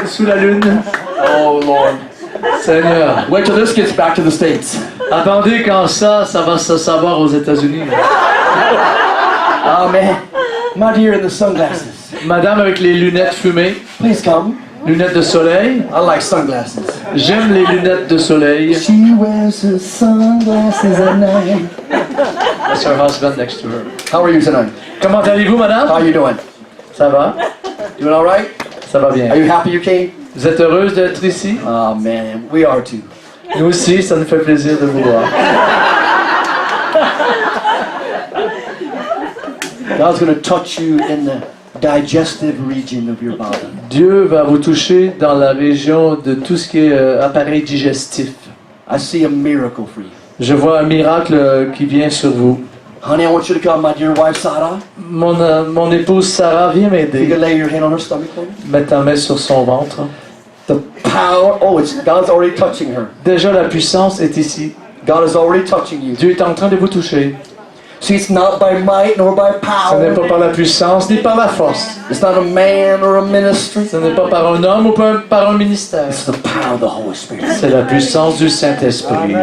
sous la lune. Oh Lord. Seigneur. Wait till this gets back to the States. Attendez quand ça va se savoir aux États-Unis. Oh man. My dear in the sunglasses. Madame avec les lunettes fumées, Please come. lunettes de soleil. I like sunglasses. J'aime les lunettes de soleil. She wears her sunglasses at night. That's her husband next to her. How are you tonight? Comment allez-vous, How madame? are you doing? Ça va? Doing all right? Ça va bien. Are you happy you came? Vous êtes heureuse d'être ici? Oh man, we are too. Nous aussi, ça nous fait plaisir de vous voir. God's going to touch you in the digestive region of your body. Dieu va vous toucher dans la région de tout ce qui est appareil digestif. I see a miracle for you. Je vois un miracle qui vient sur vous. Honey, I want you to come, my dear wife Sarah. Mon épouse Sarah, viens You m'aider. can lay your hand on her stomach for me. Mets ta main sur son ventre. The power, God's already touching her. Déjà, la puissance est ici. God is already touching you. Dieu est en train de vous toucher. See, it's not by might nor by Ce n'est power. pas par la puissance ni par la force. It's not a man or a ministry. Ce n'est pas par un homme ou par un ministère. It's the power of the Holy Spirit. C'est la puissance du Saint-Esprit.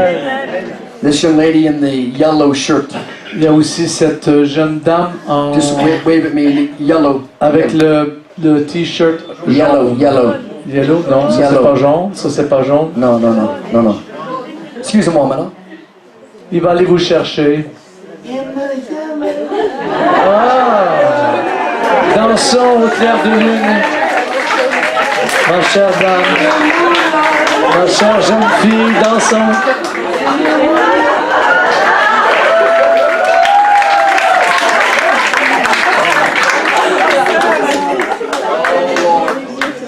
This young lady in the yellow shirt. Il y a aussi cette jeune dame en, Just wave at me. Yellow. avec le t-shirt Yellow, yellow. Yellow? Non, ça c'est Yellow. pas jaune. Ça c'est pas jaune. No. Excuse a moment, huh? Il va aller vous chercher. Ah! Dansons au clair de lune. Ma chère dame. Ma chère jeune fille, dansons.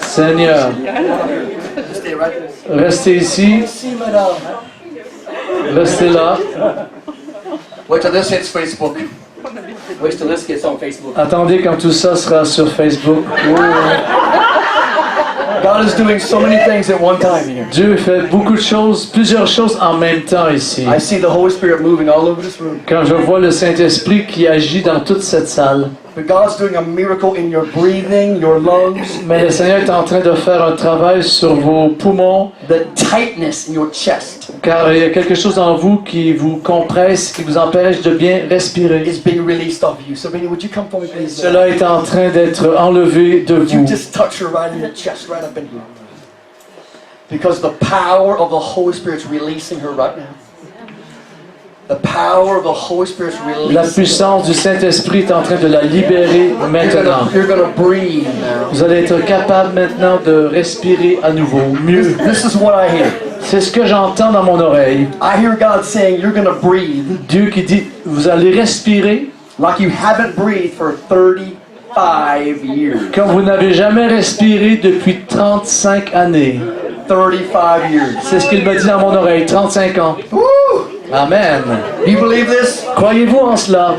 Seigneur, Stay right there. restez ici, See, madame. restez là. Wait till this hits Facebook. Wait till this gets on Facebook. Attendez quand tout ça sera sur Facebook. God is doing so many things at one time here. Dieu fait beaucoup de choses, plusieurs choses en même temps ici. I see the Holy Spirit moving all over this room. Quand je vois le Saint-Esprit qui agit dans toute cette salle, But God's doing a miracle in your breathing, your lungs, mais le Seigneur est en train de faire un travail sur vos poumons, the tightness in your chest car il y a quelque chose en vous qui vous compresse, qui vous empêche de bien respirer. is being released off you. So, Vinny, would you come for me, please? Cela est en train d'être enlevé de You vous. just touch her right in the chest, right up in here. Because the power of the Holy Spirit's releasing her right now. The power of the Holy Spirit's releasing La puissance du Saint-Esprit est en train de la libérer maintenant. You're gonna breathe now. Vous allez être capable maintenant de respirer à nouveau, mieux. This is what I hear. C'est ce que j'entends dans mon oreille. I hear God saying you're gonna breathe Dieu qui dit, vous allez respirer like you haven't breathed for 35 years. comme vous n'avez jamais respiré depuis 35 années. 35 years. C'est ce qu'il me dit dans mon oreille, 35 ans. Woo! Amen. Do you believe this? Croyez-vous en cela?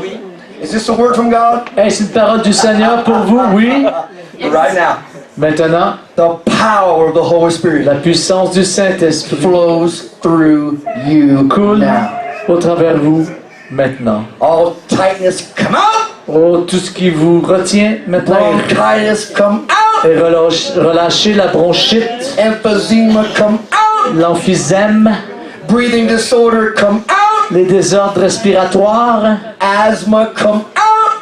Is this a word from God? Est-ce une parole du Seigneur pour vous? Oui. Right now, Maintenant, the power of the Holy Spirit la puissance du Saint-Esprit flows through you coule now. au travers vous maintenant. All tightness come out. Oh, tout ce qui vous retient maintenant Bronchitis come out. est relâché, la bronchite, Emphysema come out. l'emphysème, Breathing disorder come out. les désordres respiratoires Asthma come out.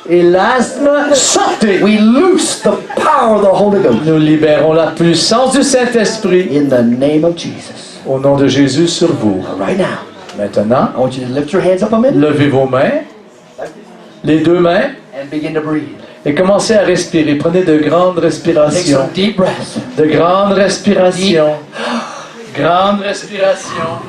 et l'asthme. Sortez! We loose the power of the Holy Ghost Nous libérons la puissance du Saint-Esprit in the name of Jesus. au nom de Jésus sur vous. Right now, Maintenant, I want you to lift your hands up a minute levez vos mains, les deux mains, and begin to breathe. et commencez à respirer. Prenez de grandes Take respirations. some deep breaths. De grandes respirations. Grande respiration.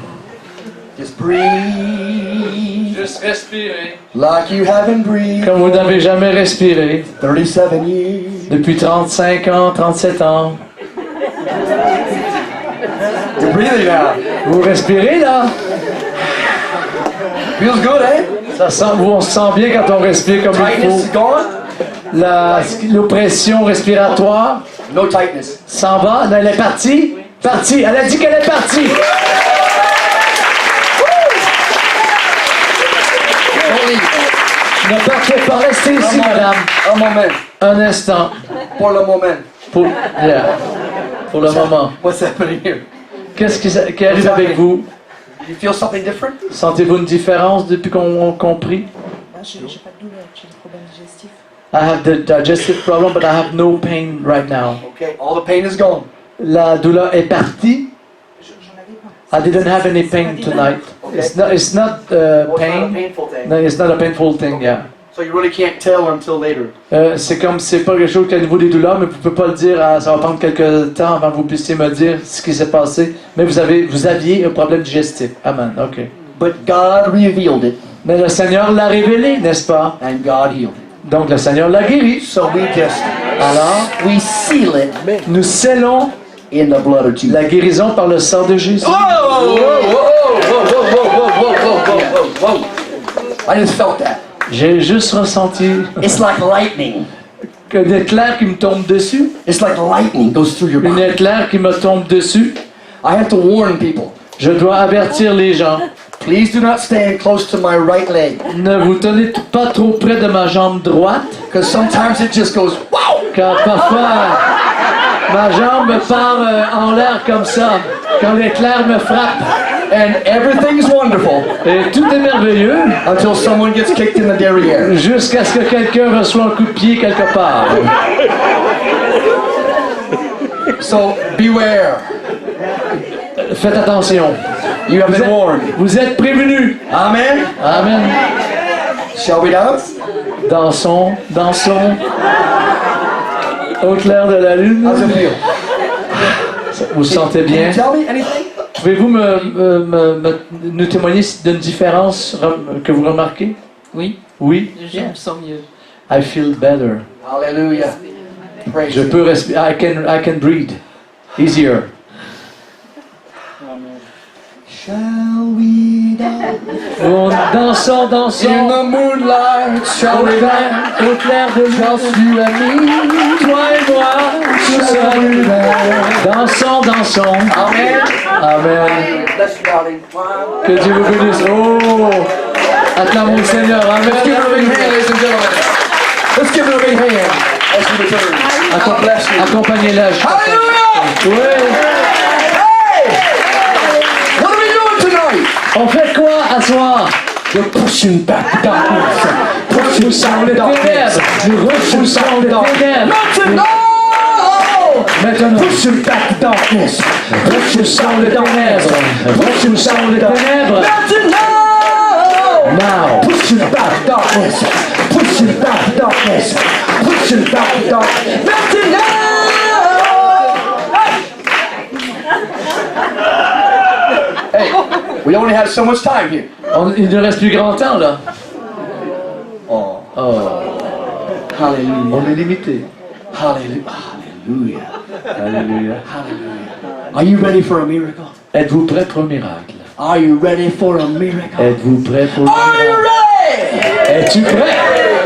Just breathe Juste respirer. like you haven't breathed Comme vous n'avez jamais respiré 37 years. depuis 35 ans, 37 ans. You're breathing now. Vous respirez là? Feels good, eh? Ça sent, on se sent bien quand on respire comme il Tightness is faut. gone. L'oppression respiratoire No tightness. s'en va. Là, elle est partie. Partie. Elle a dit qu'elle est partie. Don't leave. Ne partez pas. Restez ici, madame. Un moment. Un instant. Pour le moment. Yeah. pour le moment. What's happening here? Qu'est-ce qui arrive avec vous? Do you feel something different? Sentez-vous une différence depuis qu'on prie? J'ai pas de douleur, j'ai des problèmes digestifs. I have the digestive problem, but I have no pain right now. Okay, all the pain is gone. La douleur est partie. J'en avais pas. I didn't have any pain tonight. It's not Well, it's not a pain. painful thing. No, it's not a painful thing, yeah. So you really can't tell until later. C'est comme c'est pas quelque chose qu'à niveau des douleurs, mais vous pouvez pas le dire. Ça va prendre quelques temps avant que vous puissiez me dire ce qui s'est passé. Mais vous aviez un problème digestif. Amen. Ok. But God revealed it, Mais le Seigneur l'a révélé, n'est-ce pas? and God healed it. Donc le Seigneur l'a guéri. So Alors, we seal it nous scellons in the blood of Jesus. la guérison par le sang de Jésus. Whoa, whoa, whoa, whoa, whoa, whoa, whoa, whoa, whoa, whoa, whoa. I just felt that. J'ai juste ressenti It's like lightning. qu'un éclair qui me tombe dessus. It's like lightning goes through your Une body. éclair qui me tombe dessus. I have to warn people. Je dois avertir les gens. Please do not stand close to my right leg, Ne vous tenez pas trop près de ma jambe droite, because sometimes it just goes, wow! car parfois ma jambe part en l'air comme ça quand l'éclair me frappe. And everything's wonderful Et tout est merveilleux until someone gets kicked in the derriere. jusqu'à ce que quelqu'un reçoive un coup de pied quelque part. So beware. Faites attention. You have been warned. Vous êtes prévenus. Amen. Amen. Shall we dance? Dansons, dansons. Au clair de la lune. How's it feel? Vous sentez Can bien? you tell me anything? Pouvez-vous nous témoigner d'une différence que vous remarquez? Oui, Oui. je me sens mieux. I feel better. Hallelujah. Praise Je you. peux respirer. I can breathe. Easier. Shall we dance? Dansons, In dansons. the moonlight, shall Au we clair, dance? au clair de Just lune. you and me. Toi et moi, tout Shall we seul. dance? Dansons, dansons. Amen. Amen. Bless you, darling. Que Dieu vous bénisse. Oh! Acclamons le Seigneur. Let's give her a big hand, Amen. ladies and gentlemen. Let's give her a big hand as we return. God bless you. Accompagnez-la. Hallelujah! Oui. Hey! What are we doing tonight? On fait quoi à soir? We're pushing back darkness. Pushing Poussons les back ténèbres. darkness. Nous repoussons les ténèbres. No! Maintenant, Pushing back darkness. repoussons les ténèbres. Repoussons les ténèbres. Now. Pushing back darkness. Pushing back darkness. Pushing back darkness. Melting Hey, we only have so much time here. Il ne reste plus grand temps là. Oh, Oh. hallelujah. On est limité. Hallelujah. Alléluia. Are you ready for a miracle? Êtes-vous prêt pour un miracle? Are you ready for a miracle? Êtes-vous prêt pour un Are you miracle? ready? Es-tu prêt?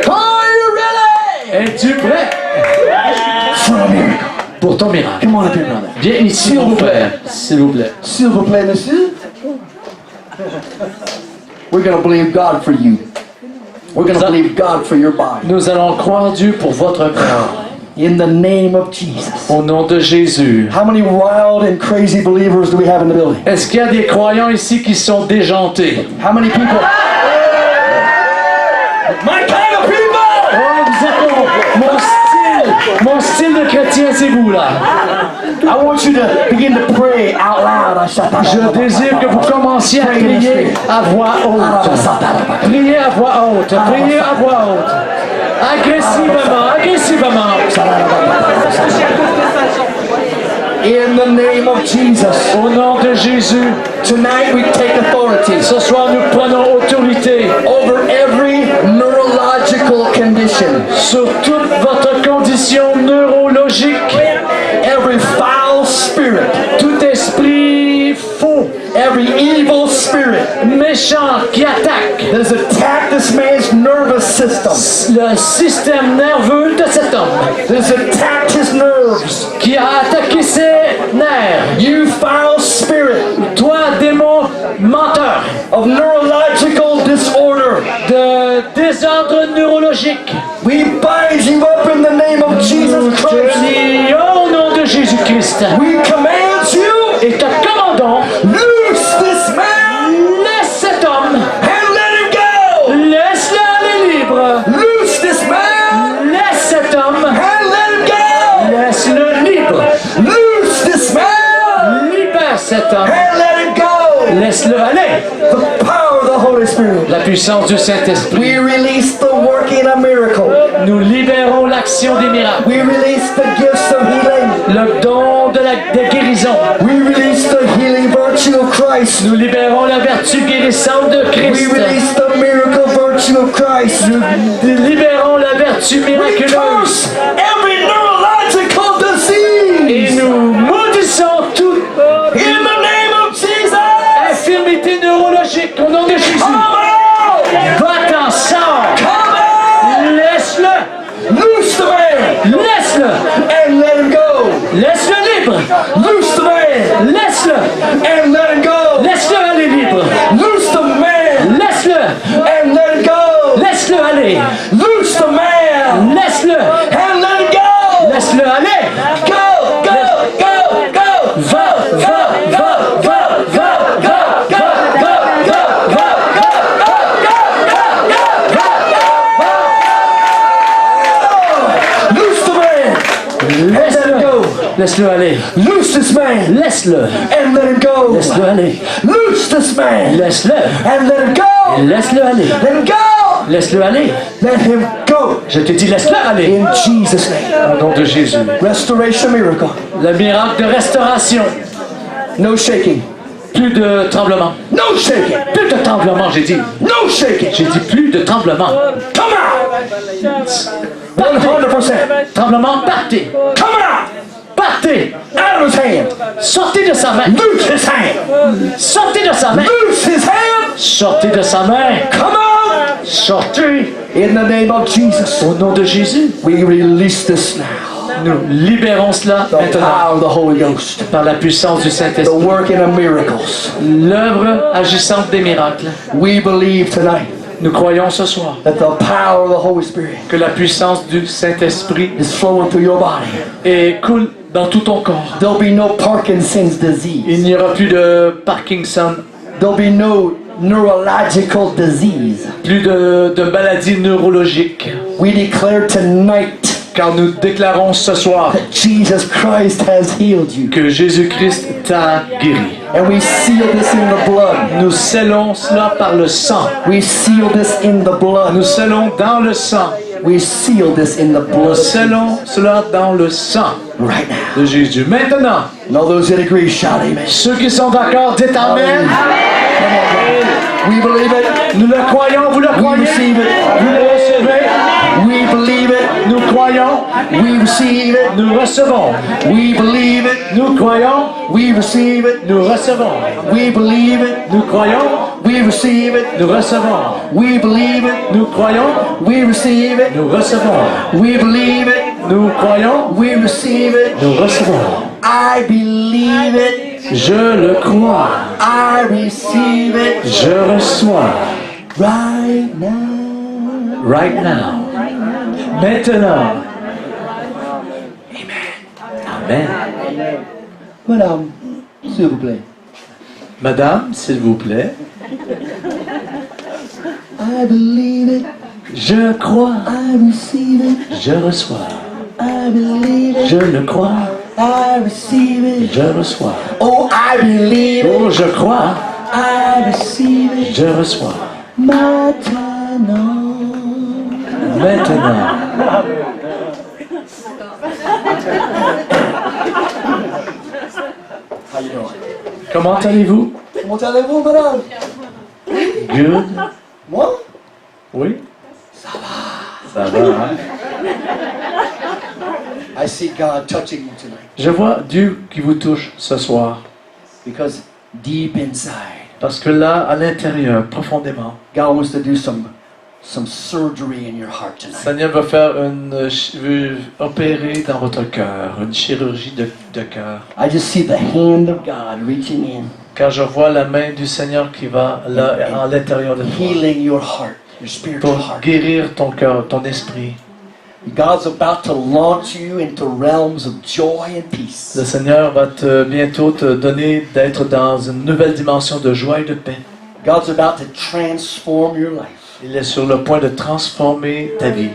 Are you ready? Es-tu prêt For a miracle. pour ton miracle? Come on up here, brother. Viens ici, mon frère. S'il vous plaît. S'il vous plaît, monsieur. We're going to believe God for you. We're going to believe God for your body. Nous allons croire Dieu pour votre corps. In the name of Jesus. Au nom de Jésus. How many wild and crazy believers do we have in the building? Est-ce qu'il y a des croyants ici qui sont déjantés? How many people? My kind of people! Oh, vous êtes mon style de chrétien, c'est vous là. I want you to begin to pray out loud. Je désire que vous commenciez à prier à voix haute. Priez à voix haute. Priez à voix haute. Agressivement, agressivement. In the name of Jesus. Au nom de Jésus, Tonight we take authority ce soir nous prenons autorité over every neurological condition, sur toute votre condition neurologique, every foul spirit, tout esprit faux, every evil spirit méchant qui attaque that has attacked this man's nervous system, le système nerveux de cet homme, that has attacked his nerves. qui a attaqué ses nerfs. You foul spirit Toi, démon menteur, of neurological disorder, de désordre neurologique, we bind you up in the name of Jesus nous te Christ. lions au nom de Jésus-Christ. We cet homme. And let it go. Laisse-le aller. The power of the Holy Spirit. La puissance du Saint-Esprit. We release the working of miracle. Nous libérons l'action des miracles. We release the gifts of healing. Le don de la guérison. We release the healing virtue of Christ. Nous libérons la vertu guérissante de We Christ. release the miracle virtue of Christ. Nous libérons la vertu We miraculeuse. curse every neurological disease. Et nous maudissons toute In the name of Jesus. infirmité neurologique au nom de Jésus. Come out. Va-t'en, sors. Come out. Laisse-le. Loose the man. Laisse-le. And let him go. Laisse-le libre. Loose the man. Laisse-le. And let him go. Laisse-le aller libre. Loose the man. Laisse-le. And let him go. Laisse-le aller. Loose the man. Laisse-le. And let him go. Laisse-le aller. Go, go, go, go. Va, va, va, va, va, va, va, va, va, va, Loose the man. And let him go. Laisse-le aller. Loose this man. Laisse-le. And let him go. Laisse-le aller. Loose this man. Laisse-le. And let him go. Laisse-le aller. Let him go. Laisse-le aller. Let him go. Je te dis, laisse-le aller. In Jesus' name. Au nom de Jésus. Restoration miracle. Le miracle de restauration. No shaking. Plus de tremblement. No shaking. Plus de tremblement, j'ai dit. No shaking. J'ai dit plus de tremblement. Come out. 100%. Tremblement, partez. Come out. Partez. Out of his hand. Sortez de sa main. Loose his hand. Sortez de sa main. Loose his hand. Sortez de sa main. Come out. Sortez. In the name of Jesus. Au nom de Jésus. We release this now. Nous libérons cela The maintenant power of the Holy Ghost. par la puissance du The Saint-Esprit. working of miracles. L'œuvre agissante des miracles. We believe tonight Nous croyons ce soir that the power of the Holy Spirit que la puissance du Saint-Esprit is flowing through your body. coule dans tout ton corps. There'll be no Parkinson's disease. Il n'y aura plus de Parkinson, There'll be no neurological disease. plus de maladies neurologiques. We declare tonight Car nous déclarons ce soir that Jesus Christ has healed you. que Jésus-Christ t'a guéri. And we seal this in the blood. Nous scellons cela par le sang. We seal this in the blood. Nous scellons dans le sang. We seal this in the Nous blood scellons cela dans le sang right now. de Jésus. Maintenant, And all those that agree, shout amen. ceux qui sont d'accord, dites Amen. We believe it. Nous le croyons, vous le We croyez. receive it. Vous le recevez. We believe it. Nous croyons, We receive it. nous recevons. We believe it. Nous croyons, We receive it. nous recevons. We believe it. Nous croyons, We receive it. nous recevons. We believe it. Nous croyons, We receive it. nous recevons. We believe it. Nous croyons, We receive it. nous recevons. I believe it. Je le crois. I receive it Je reçois. right now. Right now. Maintenant. Amen. Madame, s'il vous plaît. Madame, s'il vous plaît. I believe it. Je crois. I receive it. Je reçois. I believe it. Je le crois. I receive it. Je reçois. Oh, I believe it. Oh, je crois. I receive it. Je reçois. Maintenant. Maintenant. How you doing? Comment allez-vous? Comment allez-vous, madame? Good. Moi? Oui? Ça va, hein? I see God touching you tonight. Je vois Dieu qui vous touche ce soir. Because deep inside, Parce que là, à l'intérieur, profondément, God wants to do some surgery in your heart tonight. Seigneur va faire veut opérer dans votre cœur, une chirurgie de cœur. I just see the hand of God reaching in, Car je vois la main du Seigneur qui va là, à l'intérieur de toi healing your heart, your spiritual pour heart. guérir ton cœur, ton esprit. God's about to launch you into realms of joy and peace. Le Seigneur va bientôt te donner d'être dans une nouvelle dimension de joie et de paix. God's about to transform your life. Il est sur le point de transformer ta vie.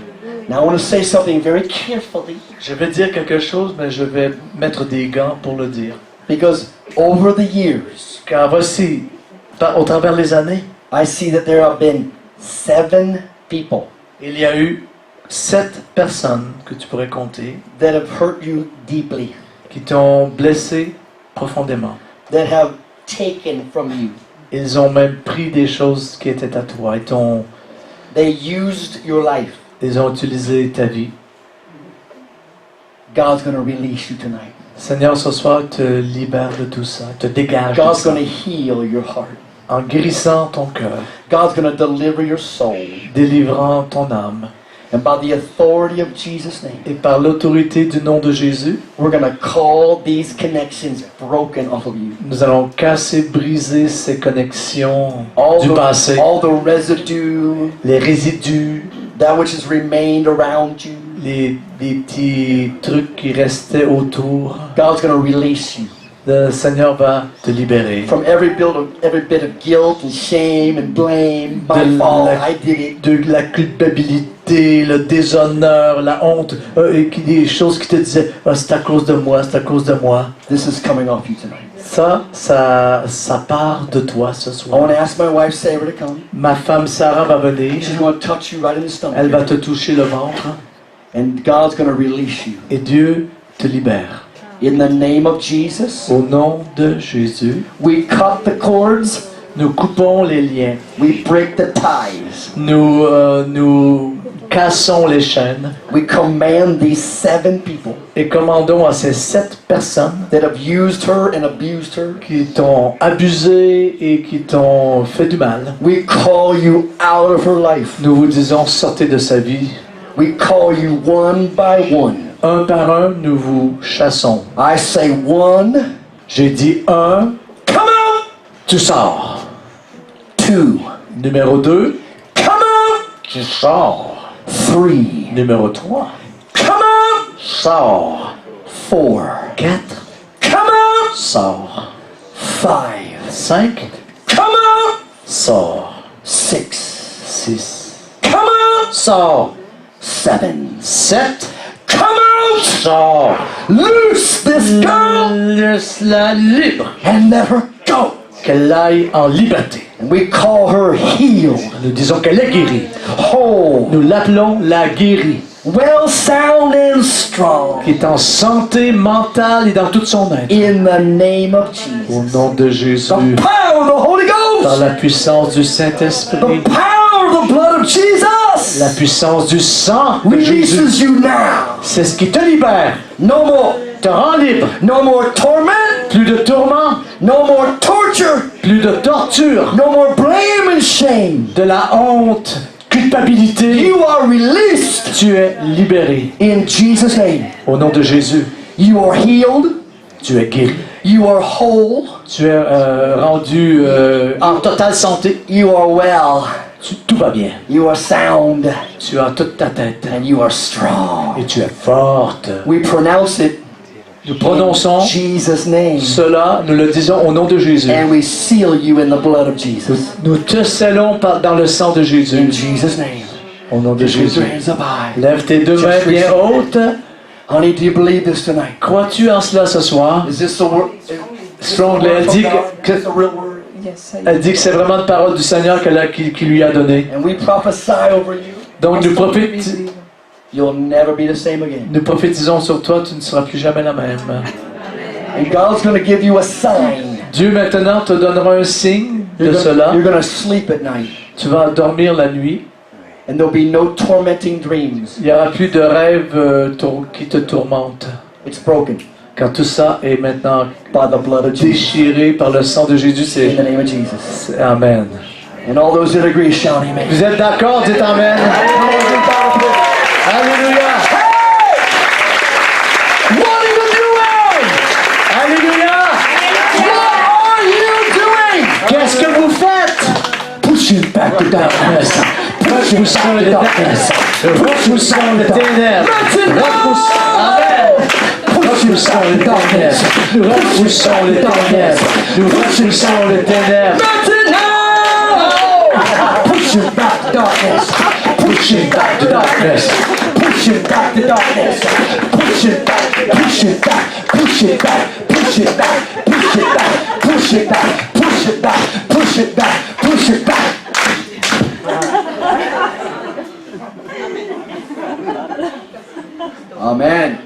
Now I want to say something very carefully. Je vais dire quelque chose, mais je vais mettre des gants pour le dire. Because over the years, Car voici, au travers les années, I see that there have been 7 people il y a eu 7 personnes que tu pourrais compter that have hurt you deeply, qui t'ont blessé profondément. that have taken from you. Ils ont même pris des choses qui étaient à toi. They used your life. Ils ont utilisé ta vie. God's going to release you tonight. Seigneur, ce soir, te libère de tout ça, te dégage de God's ça, going to heal your heart. en guérissant ton cœur, God's going to deliver your soul. délivrant ton âme. And by the authority of Jesus' name, Et par l'autorité du nom de Jésus, we're going to call these connections broken off of you. nous allons casser, briser ces connexions du passé, All the residue, les résidus, that which has remained around you. les petits trucs qui restaient autour. God's going to release you Le Seigneur va te libérer from every bit of guilt and shame and blame. My De fault, la- I did it. de la culpabilité, le déshonneur, la honte, et des choses qui te disaient ah, c'est à cause de moi, c'est à cause de moi. This is coming off you tonight. Ça part de toi ce I soir. want to ask my wife Sarah to come. Ma femme Sarah va venir, She's going to touch you right in the stomach. elle va te toucher le ventre And God's going to release you. et Dieu te libère. In the name of Jesus, Au nom de Jésus, we cut the cords. nous coupons les liens, We break the ties. nous cassons les chaînes We command these 7 people et commandons à ces 7 personnes that have used her and abused her. qui t'ont abusé et qui t'ont fait du mal. We call you out of her life. Nous vous disons, sortez de sa vie. We call you one by one. Un par un, nous vous chassons. I say 1, J'ai dit 1, come out. tu sors. 2, Numéro 2, come out. tu sors. 3, Numéro 3, come out. sors. 4, 4, come out. sors. 5, 5, come out. sors. 6, 6, come out. sors. 7, 7, come out. sors. Loose this girl Laisse-la libre. and let her go. Qu'elle aille en liberté. And we call her healed, Nous disons qu'elle est guérie. whole, Nous l'appelons la guérie, well, sound, and strong. qui est en santé mentale et dans toute son être. In the name of Au Jesus. nom de Jésus, The power of the Holy par Ghost. la puissance du Saint-Esprit, The power of the blood of Jesus la puissance du sang de Jésus, releases you now. c'est ce qui te libère, No more. te rend libre. No more torment. Plus de tourment, No more torture. plus de torture, No more blame and shame. de la honte, culpabilité. You are released Tu es libéré. in Jesus' name. Au nom de Jésus, You are healed. tu es guéri. You are whole. Tu es rendu en totale santé. You are well. Tout va bien. You are sound. Tu as toute ta tête. And you are strong. Et tu es forte. We pronounce it Nous prononçons in Jesus' name. cela, nous le disons au nom de Jésus. And we seal you in the blood of Jesus. Nous te scellons dans le sang de In Jésus. Jesus' name. Au nom de Lift your Jésus. hands up high. Lève tes deux mains bien hautes. Honey, do you believe this tonight? Crois-tu en cela ce soir? Is this the word? Strongly, elle dit que, Is this the real word? Yes, elle dit que c'est vraiment une parole du Seigneur qui lui a donnée. And we prophesy over you. Donc You'll never be the same again. nous prophétisons sur toi, tu ne seras plus jamais la même. And God's going to give you a sign. Dieu maintenant te donnera un signe de cela. You're going to sleep at night. Tu vas dormir la nuit. And there'll be no tormenting dreams. Il n'y aura plus de rêves qui te tourmentent. It's broken Car tout ça est maintenant by the blood of Jesus. déchiré par le sang de Jésus. In the name of Jesus. C'est Amen. And all those that agree, shout amen. Vous êtes d'accord? Dites Amen. Alléluia. What are you doing? Alléluia. What are you doing? Qu'est-ce que vous faites? Pushing back the darkness. Pushing back the darkness. Repoussons les ténèbres. Amen. Repoussons les ténèbres. Nous repoussons les ténèbres. Nous repoussons les ténèbres. Pushing back the darkness. Pushing back the darkness. Pushing back the darkness. Pushing back. Pushing back. Pushing back. Pushing push it back, push it back, push it back, push it back, push it back, push it back. Amen.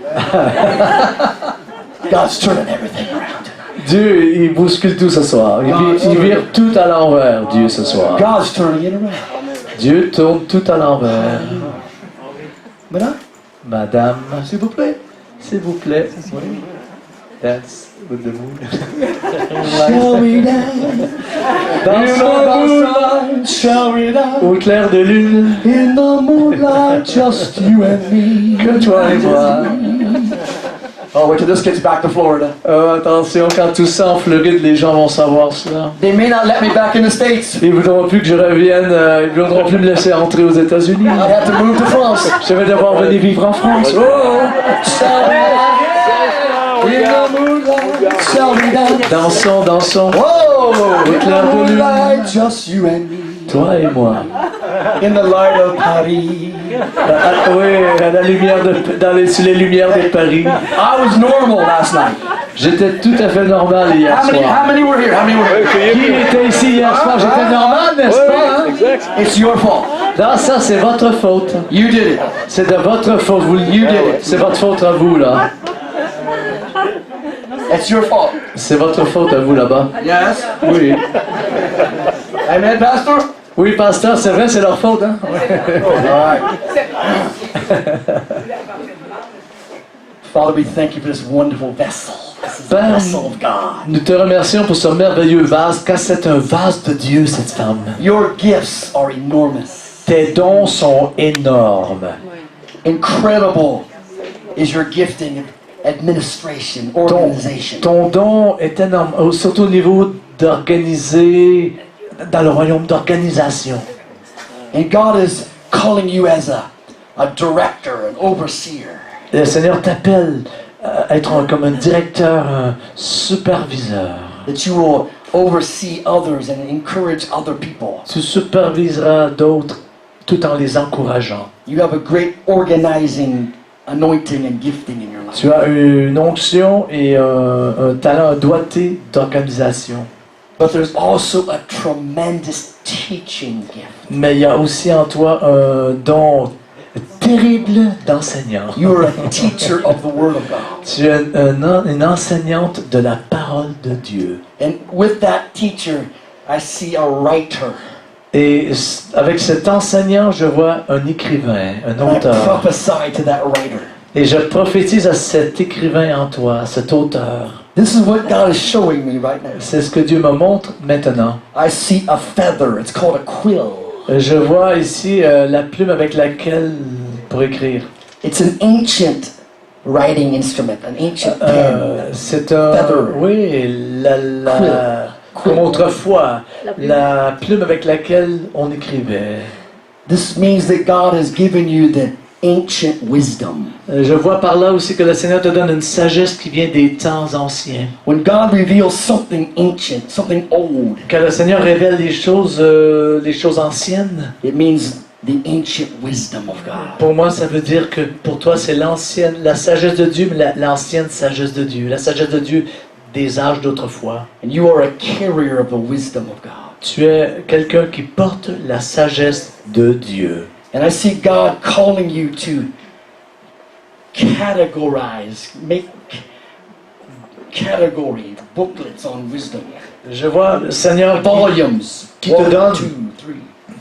God's turning everything around tonight. Dieu, il bouscule tout ce soir. Il vire tout à l'envers, Dieu, ce soir. God's turning it around. Dieu tourne tout à l'envers. Madame, Madame, s'il vous plaît. s'il vous plaît. Dance with the moon. Shall we dance? Shall we dance? Au clair de lune, In the moonlight, just you and me. que toi et moi. Oh, wait till this gets back to Florida. Attention, quand tout ça en Floride, les gens vont savoir cela. They may not let me back in the States. Ils voudront plus que je revienne, ils voudront plus me laisser entrer aux États-Unis. I have to move to France. Je vais devoir venir vivre en France. Oh! Shall we dance? In the moonlight, shall we dance? Dansons, dansons. Whoa! Au In clair the de lune. moonlight, just you and me. Toi et moi. In the light of Paris. Oui, à la lumière sur les lumières de Paris. I was normal last night. J'étais tout à fait normal hier How soir. many were here? How many were here? Qui était ici hier soir? J'étais normal, n'est-ce pas? Hein? It's your fault. Non, ça c'est votre faute. You did it. C'est de votre faute. C'est votre faute à vous là. It's your fault. C'est votre faute à vous là-bas. Yes. Oui. Amen, Pastor? Oui, pasteur, c'est vrai, c'est leur faute, hein? All right. Father, we thank you for this wonderful vessel. This is the Père, vessel of God. nous te remercions pour ce merveilleux vase, car c'est un vase de Dieu, cette femme. Your gifts are enormous. Tes dons sont énormes. Incredible is your gifting in administration, organization. Ton don est énorme, surtout au niveau d'organiser, dans le royaume d'organisation. And God is calling you as a director, an overseer. Le Seigneur t'appelle à être comme un directeur, un superviseur. That you will oversee others and encourage other people. Tu superviseras d'autres tout en les encourageant. You have a great organizing anointing and gifting in your life. Tu as une onction et un talent, un doigté d'organisation. But there's also a tremendous teaching gift. Mais il y a aussi en toi un don terrible d'enseignant. You are a teacher of the Word of God. Tu es une enseignante de la parole de Dieu. And with that teacher, I see a writer. Et avec cet enseignant, je vois un écrivain, un And I auteur. prophesy to that writer. Et je prophétise à cet écrivain en toi, cet auteur. This is what God is showing me right now. C'est ce que Dieu me montre maintenant. I see a feather. It's called a quill. Je vois ici la plume avec laquelle pour écrire. It's an ancient writing instrument, an ancient pen. C'est un... Feather. Oui, Quill. comme autrefois, la plume avec laquelle on écrivait. This means that God has given you the ancient wisdom. Je vois par là aussi que le Seigneur te donne une sagesse qui vient des temps anciens. When God reveals something ancient, something old, Quand le Seigneur révèle les choses anciennes, it means the ancient wisdom of God. pour moi, ça veut dire que pour toi, c'est la sagesse de Dieu, mais l'ancienne sagesse de Dieu. La sagesse de Dieu des âges d'autrefois. And you are a carrier of the wisdom of God. Tu es quelqu'un qui porte la sagesse de Dieu. And I see God calling you to categorize, make category booklets on wisdom. Je vois le Seigneur Volumes. qui te 1, donne 2, 3.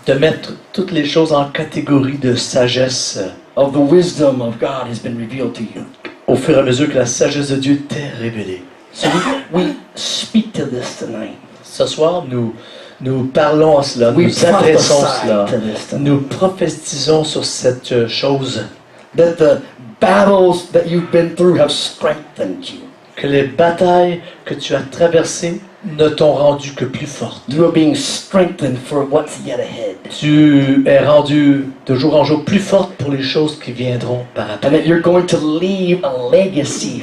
de mettre toutes les choses en catégorie de sagesse Of the wisdom of God has been revealed to you. au fur et à mesure que la sagesse de Dieu t'est révélée. So we speak to this tonight. Ce soir, nous parlons à cela, We nous adressons prophesy cela, to this tonight. nous prophétisons sur cette chose, That the battles that you've been through have strengthened you. que les batailles que tu as traversées ne t'ont rendu que plus forte. You are being strengthened for what's yet ahead. Tu es rendu de jour en jour plus forte pour les choses qui viendront par And après. that you're going to leave a legacy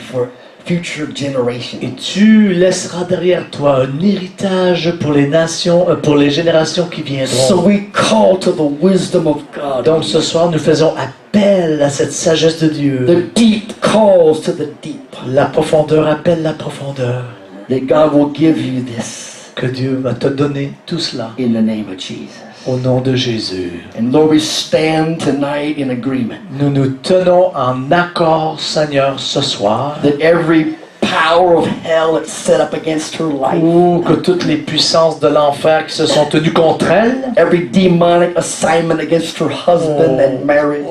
future generations. Et tu laisseras derrière toi un héritage pour les nations, pour les générations qui So viendront. we call to the wisdom of God. Donc ce soir, nous faisons appel à cette sagesse de Dieu. The deep calls to the deep. La profondeur appelle la profondeur. That God will give you this Que Dieu va te donner tout cela in the name of Jesus. au nom de Jésus. And Lord, we stand tonight in agreement Nous nous tenons en accord, Seigneur, ce soir. that every power of hell that's set up against her life, Ou que toutes les puissances de l'enfer qui se sont tenues contre elle, every demonic assignment against her husband and marriage,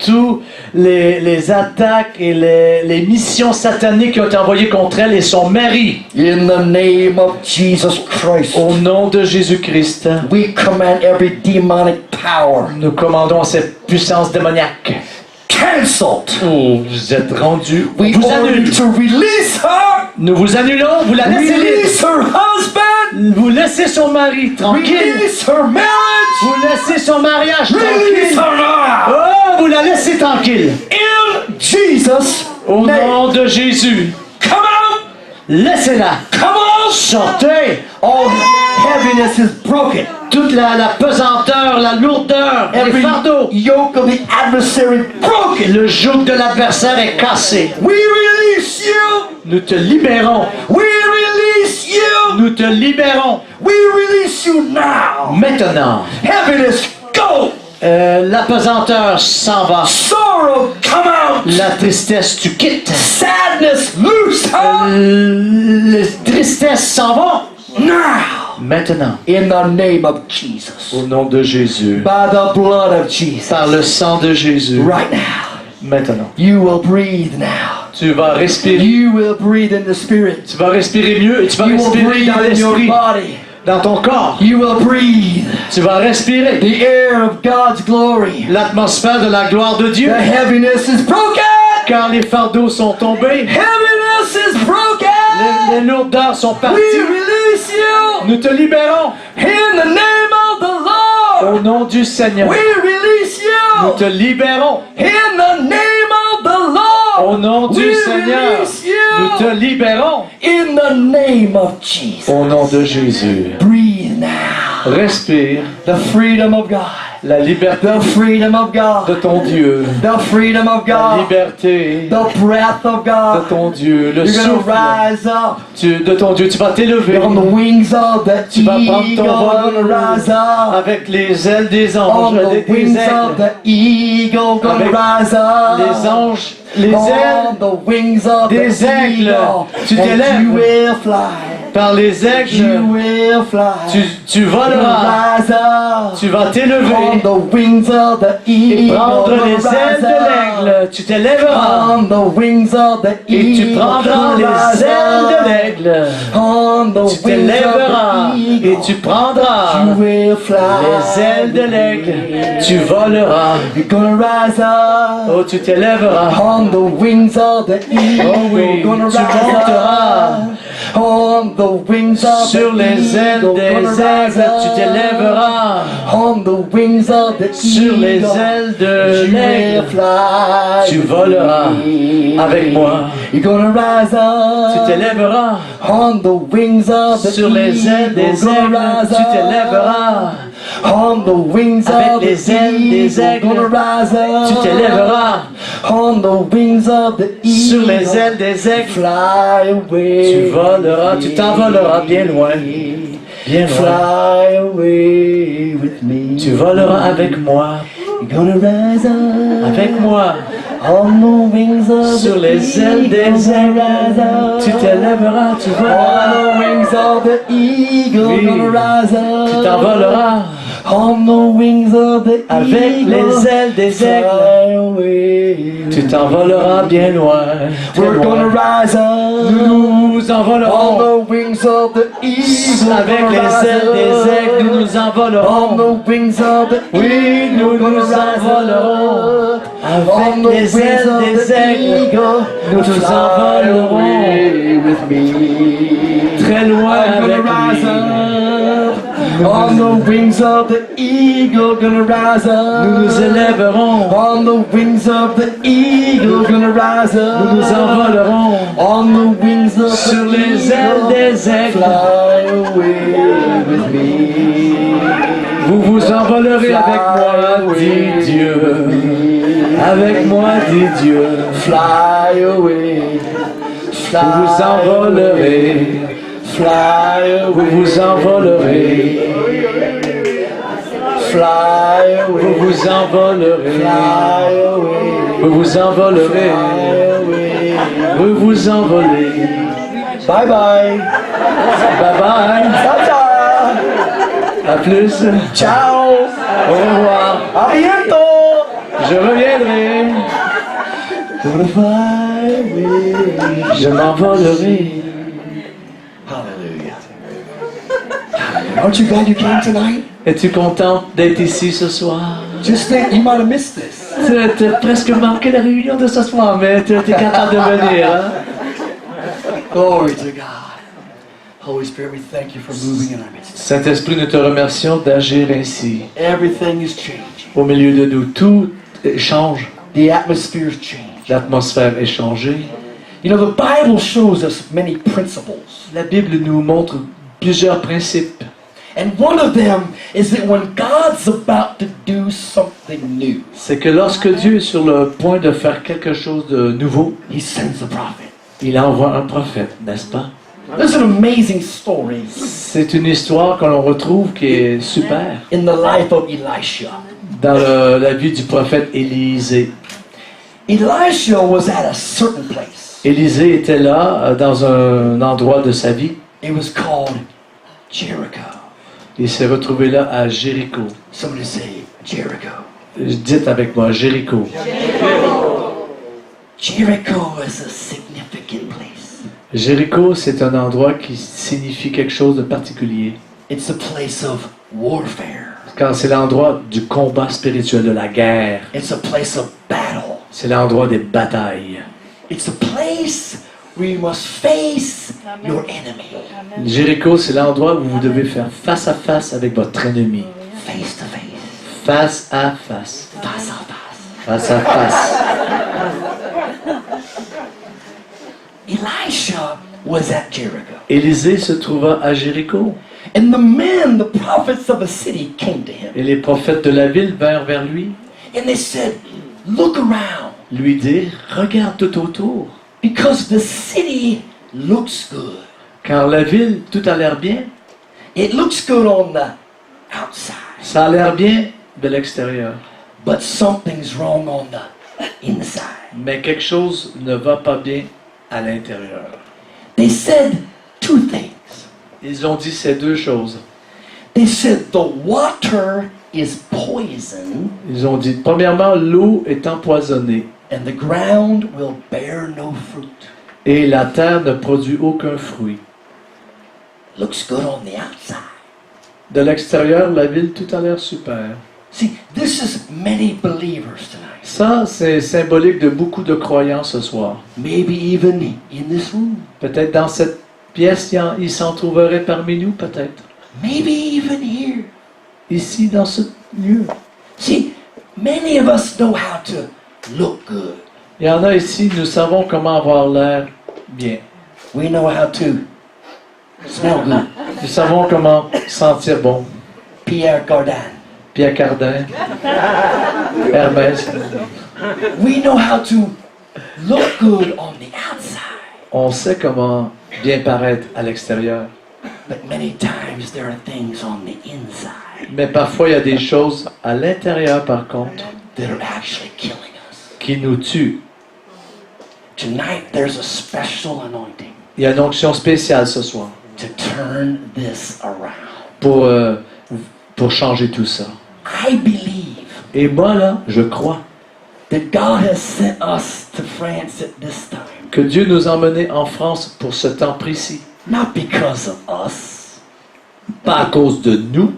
tous les attaques et les missions sataniques qui ont été envoyées contre elle et son mari, in the name of Jesus Christ, au nom de Jésus-Christ, we command every demonic power nous commandons à cette puissance démoniaque. cancelled. Vous êtes rendus, We vous order annulons. you to release her, Nous vous annulons, vous la laissez libre. release her husband, Vous laissez son mari tranquille. release her marriage, Vous laissez son mariage release tranquille. her now. Oh, vous la laissez tranquille. In Jesus' Au name. nom de Jésus. Come out! Laissez-la. Come on! Sortez. All heaviness is broken. Toute la pesanteur, la lourdeur, les Every fardeaux. yoke of the adversary broken. Le joug de l'adversaire est cassé. We release you. Nous te libérons. We release you. Nous te libérons. We release you now. Maintenant, Heaviness, go. la pesanteur s'en va. Sorrow, come out. La tristesse, tu quittes. Sadness, loose her Les tristesses s'en vont. now. Maintenant, In the name of Jesus. au nom de Jésus, By the blood of Jesus. par le sang de Jésus, Right now. maintenant, You will breathe now. tu vas respirer. You will breathe in the spirit. Tu vas respirer mieux et tu vas You will respirer breathe dans in your l'esprit, body. dans ton corps. You will breathe Tu vas respirer the air of God's glory. l'atmosphère de la gloire de Dieu. The heaviness is broken. Car les fardeaux sont tombés, Heaviness is broken. les lourdeurs sont We parties. release you Nous te libérons in the name of the Lord. au nom du Seigneur. We release Nous you te libérons in the name of the Lord. au nom du We Seigneur. release Nous te you libérons in the name of Jesus. au nom de Jésus. Breathe now. Respire The freedom of God. la liberté The freedom of de God. ton Dieu. The freedom of La God. liberté The breath of de God. ton Dieu. Le You're souffle gonna rise up. de ton Dieu. Tu vas t'élever On the wings of the Tu vas prendre eagle. ton vol Gonna rise up. avec les ailes des On anges, the des wings of aigles. the eagle. Gonna Avec rise up. Les anges, les ailes On the wings of des the aigles. eagle. Tu And t'élèves. you will fly. par les You aigles. will fly. Tu voleras. Gonna rise up. Tu vas On t'élever the wings of the et eagle. prendre Gonna les rise ailes de up. l'aigle. Tu t'élèveras On the wings of the et eagle. tu prendras les Rise ailes de up. l'aigle. On the Tu wings t'élèveras of the eagle. et tu prendras You will fly. les ailes de l'aigle. Tu voleras. You're gonna rise up. Oh, tu t'élèveras. On the wings of the eagle. Oh oui, Gonna tu rise monteras. up. On the wings of Sur the les ailes eagle. des Gonna rise aigles, tu up. t'élèveras. On the wings of the Sur les eagle. ailes de You will l'aigle, fly. tu voleras avec moi. You're gonna rise Tu up. t'élèveras. On the wings of the Sur les ailes des eagle. Gonna aigles, rise tu up. t'élèveras. On the wings Avec of les the ailes des eagle. aigles, Gonna rise up. tu t'élèveras. On the wings of the eagle. Sur les ailes des aigles, Fly away. tu voleras, tu t'envoleras bien loin. Bien loin. Fly away with me. Tu voleras avec moi. You're gonna rise up. Avec moi. On the wings of Sur the les ailes eagle. des Gonna aigles, rise up. tu t'élèveras, tu On voleras. the wings of the eagle. Oui. Gonna rise up. Tu t'envoleras. On the wings of the Avec eagle. les ailes des aigles, Fly away. tu t'envoleras bien loin. Très We're gonna loin. rise up. Nous nous On envolerons. the wings of the eagle. Avec Gonna les rise ailes des aigles, nous up. nous On envolerons. the wings of the Oui, eagle. nous Gonna nous rise envolerons. up. Avec On the les wings ailes of des the aigles, eagle. nous nous Fly envolerons. away with me. Très loin I'm avec gonna rise lui. up. On the wings of the eagle, gonna rise up. Nous nous élèverons. On the wings of the eagle, gonna rise up. Nous nous envolerons. On the wings of Sur the les ailes eagle, des aigles. fly away with me. Vous vous envolerez avec moi, dit Dieu. Avec moi, dit Dieu. Fly away. Fly Vous vous envolerez. Fly Vous away. vous envolerez. Fly away. Vous vous envolerez. Fly away. Vous vous envolerez. Fly away. Vous vous envolez. Bye bye. Bye bye. Ta-ta. À plus. Ciao. Au revoir. A bientôt. Je reviendrai. Gonna fly away. Je m'envolerai. Hallelujah. Aren't you glad you came tonight? Es-tu contente d'être ici ce soir? Just think, you might have missed this. Tu as presque manqué la réunion de ce soir, mais tu es capable de venir. Hein? Glory to God. Holy Spirit, we thank you for moving in our midst. Saint-Esprit, nous te remercions d'agir ainsi. Everything is changing. Au milieu de nous, tout change. The atmosphere is changing. L'atmosphère est changée. You know, the Bible shows us many principles. La Bible nous montre plusieurs principes. And one of them is that when God's about to do something new, C'est que lorsque Dieu est sur le point de faire quelque chose de nouveau, He sends a prophet. il envoie un prophète, n'est-ce pas? There's an amazing story C'est une histoire que l'on retrouve qui est super in the life of Elisha. dans la vie du prophète Élisée. Elisha was at a certain place. Élisée était là, dans un endroit de sa vie. It was called Jericho. Il s'est retrouvé là à Jéricho. Somebody say Jericho. Dites avec moi, Jéricho. Jericho is a significant place. Jéricho, c'est un endroit qui signifie quelque chose de particulier. It's a place of warfare. Car c'est l'endroit du combat spirituel, de la guerre. It's a place of battle. C'est l'endroit des batailles. It's a place where you must face your enemy. Jéricho, c'est l'endroit où vous devez faire face à face avec votre ennemi. Face to face. Face à face. Face à face. Face à face. Elisha was at Jericho. Élisée se trouva à Jéricho. And the men, the prophets of the city, came to him. Et les prophètes de la ville vinrent vers lui, And they said, look around, lui dirent, regarde tout autour. because the city looks good. Car la ville, tout a l'air bien. It looks good on the outside, Ça a l'air bien de l'extérieur. but something's wrong on the inside. Mais quelque chose ne va pas bien à l'intérieur. They said two things. Ils ont dit ces deux choses. They said the water is poison Ils ont dit, premièrement, l'eau est empoisonnée and the ground will bear no fruit. et la terre ne produit aucun fruit. Looks good on the outside. De l'extérieur, la ville, tout a l'air super. See, this is many believers tonight. Ça, c'est symbolique de beaucoup de croyants ce soir. Maybe even in this room. Peut-être dans cette pièce, il s'en trouverait parmi nous, peut-être. Maybe even here. Ici, dans ce lieu. See, many of us know how to look good. Il y en a ici, nous savons comment avoir l'air bien. We know how to smell good. Nous savons comment sentir bon. Pierre Cardin. Pierre Cardin, Hermès. We know how to look good on the outside. On sait comment bien paraître à l'extérieur. But many times there are things on the inside Mais parfois, il y a des choses à l'intérieur, par contre, that are actually killing us. qui nous tuent. Tonight there's a special anointing Il y a une onction spéciale ce soir to turn this around. pour changer tout ça. I believe Et moi, là, je crois that God has sent us to France at this time, que Dieu nous a emmenés en France pour ce temps précis. not because of us, Pas à cause de nous,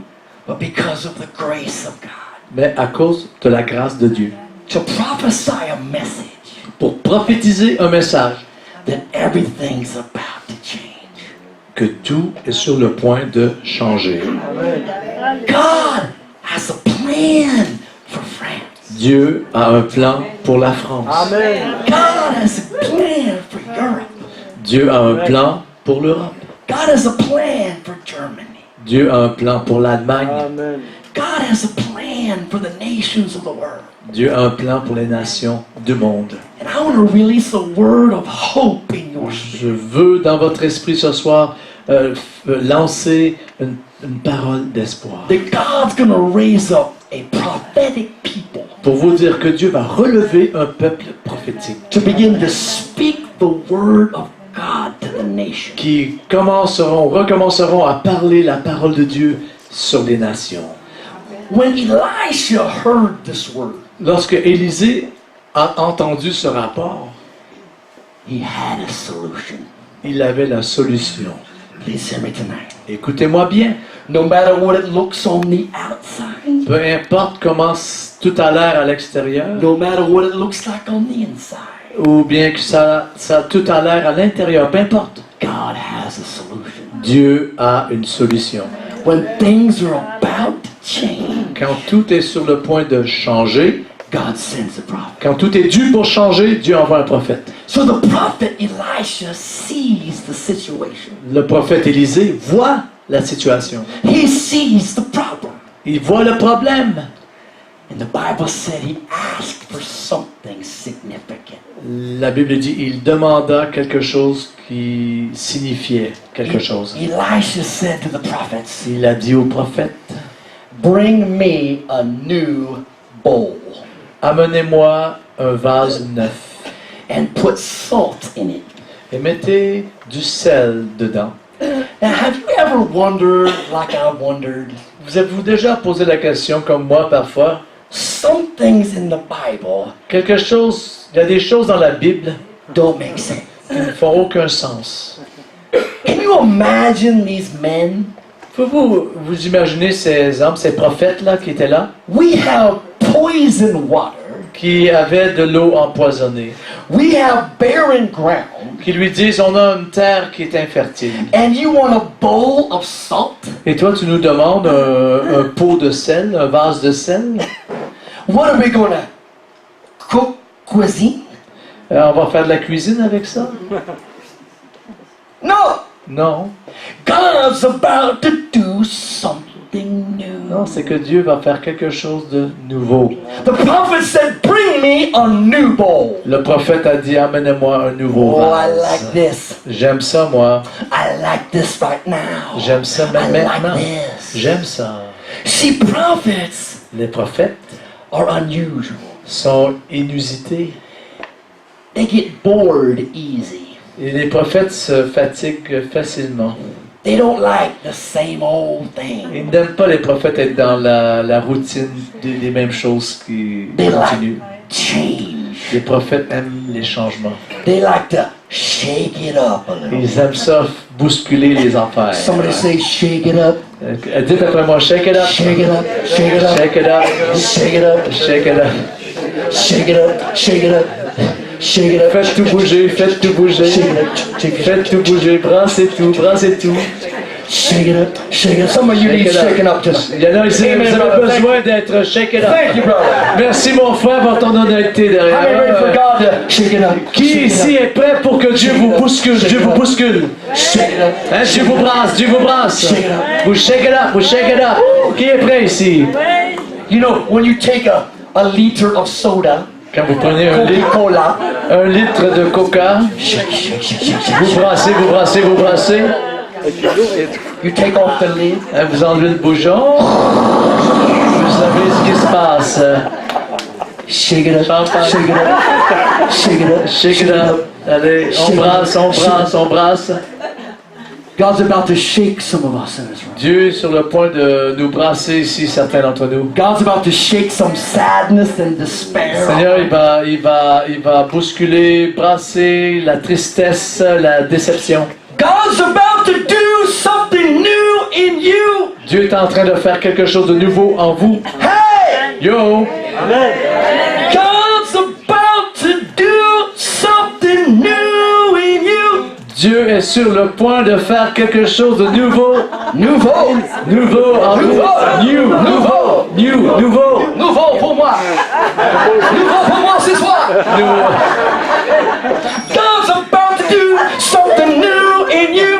but because of the grace of God, mais à cause de la grâce de Dieu. to prophesy a message Pour prophétiser un message that everything's about to change. que tout est sur le point de changer. God has a plan for France. Dieu a un plan pour la France. God has a plan for Europe. Dieu a un plan pour l'Europe. God has a plan for Germany. Dieu a un plan pour l'Allemagne. God has a plan for the nations of the world. Dieu a un plan pour les nations du monde. And I want to release a word of hope in your spirit. Je veux dans votre esprit ce soir lancer une parole d'espoir. That God's going to raise up a prophetic people Pour vous dire que Dieu va relever un peuple prophétique to begin to speak the word of God to the nation. qui recommenceront à parler la parole de Dieu sur les nations. When Elisha heard this word, Lorsque Élisée a entendu ce rapport, he had a solution. il avait la solution. Please hear me tonight. Écoutez-moi bien, No matter what it looks on the outside, peu importe comment tout a l'air à l'extérieur, no matter what it looks like on the inside, ou bien que ça tout a l'air à l'intérieur, peu importe, God has a solution. Dieu a une solution. When things are about to change, Quand tout est sur le point de changer, God sends a prophet. quand tout est dû pour changer, Dieu envoie un prophète. So the prophet Elisha sees the situation. Le prophète Élisée voit la situation. He sees the problem. Il voit le problème. And the Bible said he asked for something significant. La Bible dit, il demanda quelque chose qui signifiait quelque chose. Elisha said to the prophets, Il a dit au prophète, bring me a new bowl amenez-moi un vase neuf and put salt in it. et mettez du sel dedans. Now, have you ever wondered, like I wondered, Vous avez-vous déjà posé la question, comme moi parfois, some things in the Bible il y a des choses dans la Bible don't make sense? qui ne font aucun sens. Can you imagine these men? Pouvez-vous vous imaginer ces hommes, ces prophètes-là qui étaient là, We have poison water. qui avaient de l'eau empoisonnée, We have barren ground. qui lui disent, on a une terre qui est infertile. And you want a bowl of salt? Et toi, tu nous demandes un pot de sel, un vase de sel? What are we going to cook cuisine? On va faire de la cuisine avec ça? No. Non. God's about to do something new. Non, c'est que Dieu va faire quelque chose de nouveau. The prophet said, bring me a new bowl. Le prophète a dit, amenez-moi un nouveau Oh, I vase. like this. J'aime ça, moi. I like this right now. J'aime ça I même like maintenant. this. J'aime ça. See, prophets Les prophètes are unusual. sont inusités. They get bored easy. Et les prophètes se fatiguent facilement. They don't like the same old thing. Ils n'aiment pas les prophètes être dans la routine des mêmes choses qui They continuent. like change. Les prophètes aiment les changements. They like to shake it up a little. Ils aiment ça bousculer les affaires. Somebody say, shake it up, Dites après moi, shake it up. shake it up, shake it up, Shake it up. shake it up, Shake it up. shake it up, shake it up, shake it up. Faites tout bouger, faites tout bouger. Shake it up, shake it up, Faites tout bouger, brassez tout, brassez tout. shake it up, shake it up. Some of you Shake need it up. shaking up tonight. Il y en a ici, Amen, vous avez brother. besoin d'être shake it up. Thank you, brother. Merci mon frère pour ton honnêteté How many ready for derrière. God to shake it up? Qui Shake it ici up. est prêt pour que Dieu vous bouscule? Dieu vous bouscule. Shake it up. Hein, Dieu vous brasse, Dieu vous brasse. Shake it up. Vous shake it up, vous shake it up. Qui est prêt ici? You know, when you take a liter of soda, Quand vous prenez Coca-Cola, un litre de coca, shake, shake, shake, shake, shake. vous brassez, vous brassez, vous brassez. You take off the lid. Hein, vous enlevez le bouchon. Vous savez ce qui se passe. Shake it up. Champagne. Shake it up. Shake it up. Shake it up. Allez, on brasse, on brasse, on brasse. God's about to shake some of us in this room. Dieu est sur le point de nous brasser ici, certains d'entre nous. God's about to shake some sadness and despair. Seigneur, il va bousculer, brasser la tristesse, la déception. God's about to do something new in you. Dieu est en train de faire quelque chose de nouveau en vous. Hey! Yo! God's about to do something new in you. Dieu est sur le point de faire quelque chose de nouveau. Nouveau. Nouveau en vous. Nouveau. Nouveau pour moi. Nouveau pour moi ce soir. God's about to do something new in you.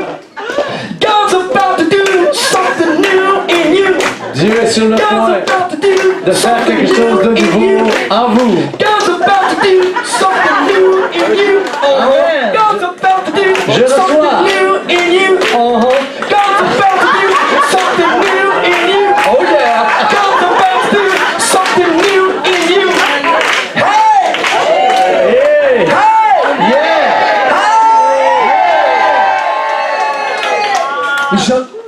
God's about to do something new in you. Dieu est sur le God's point about to do de faire quelque something chose de new in nouveau you. en vous. God's about to do something new in you. Amen. God's about to do Je reçois. something new in you. God's about to do something new in you. Oh yeah. God's about to do something new in you. Hey! Hey! Hey! Yeah!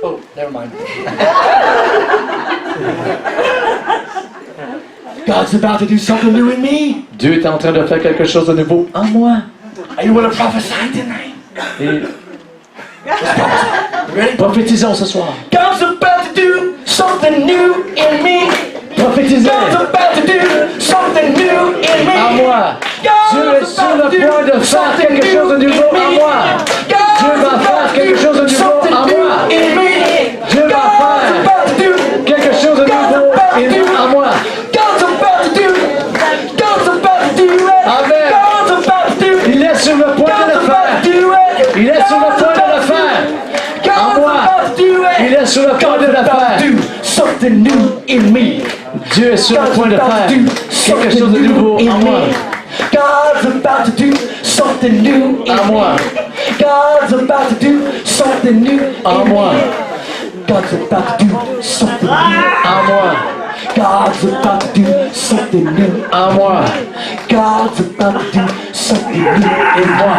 Oh, never mind. God's about to do something new in me. Dieu est en train de faire quelque chose de nouveau en moi. Are you want to prophesy tonight? Et Ready? prophétisons ce soir. God's about to do something new in me. Prophétisez God's about to do something new in me. en moi. Dieu est sur le point de faire quelque chose de nouveau en moi. Dieu va faire quelque chose de nouveau en moi. Dieu va faire quelque chose de nouveau en moi. Amen. Il est sur le point de le faire. Il est sur le point de le faire. En moi. Il est sur le point de le faire. Something new in me. Dieu est sur le point de faire quelque chose de nouveau en moi. God's about to do something new in En moi. God's about to do something new En in moi. God's about to do something new. En moi. God's about to do something new. En moi. God's about to do something new in moi.